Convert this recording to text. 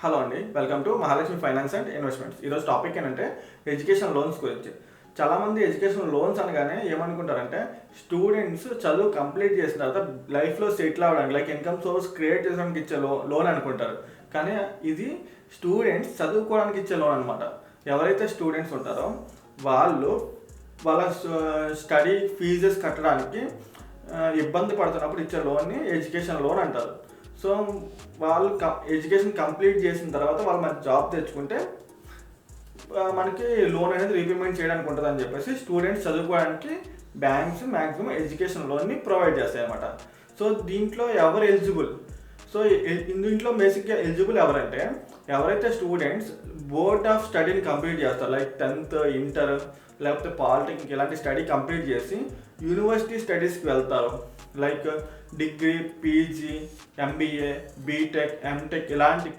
Hello అండి, welcome to Mahalakshmi finance and investments. ఈరోజు topic ఏంటంటే ఎడ్యుకేషన్ లోన్స్ గురించి. చాలామంది ఎడ్యుకేషన్ లోన్స్ అనగానే ఏమనుకుంటారంటే స్టూడెంట్స్ చదువు కంప్లీట్ చేసిన తర్వాత లైఫ్లో సెటిల్ అవ్వడానికి లైక్ ఇన్కమ్ సోర్స్ క్రియేట్ చేయడానికి ఇచ్చే లోన్ అనుకుంటారు. కానీ ఇది స్టూడెంట్స్ చదువుకోవడానికి ఇచ్చే లోన్ అనమాట. ఎవరైతే స్టూడెంట్స్ ఉంటారో వాళ్ళు వాళ్ళ స్టడీ ఫీజెస్ కట్టడానికి ఇబ్బంది పడుతున్నప్పుడు ఇచ్చే లోన్ని ఎడ్యుకేషన్ లోన్ అంటారు. సో వాళ్ళు ఎడ్యుకేషన్ కంప్లీట్ చేసిన తర్వాత వాళ్ళు మనకి జాబ్ తెచ్చుకుంటే మనకి లోన్ అనేది రీపేమెంట్ చేయడానికి ఉంటుంది అని చెప్పేసి స్టూడెంట్స్ చదువుకోవడానికి బ్యాంక్స్ మ్యాక్సిమం ఎడ్యుకేషన్ లోన్ని ప్రొవైడ్ చేస్తాయి అన్నమాట. సో దీంట్లో ఎవరు ఎలిజిబుల్? సో దీంట్లో బేసిక్గా ఎలిజిబుల్ ఎవరంటే ఎవరైతే స్టూడెంట్స్ బోర్డ్ ఆఫ్ స్టడీని కంప్లీట్ చేస్తారు, లైక్ 10th ఇంటర్ లేకపోతే పాలిటెక్నిక్ ఇలాంటి స్టడీ కంప్లీట్ చేసి యూనివర్సిటీ స్టడీస్కి వెళ్తారు, like degree, PG, MBA, BTech, MTech ఇలాంటి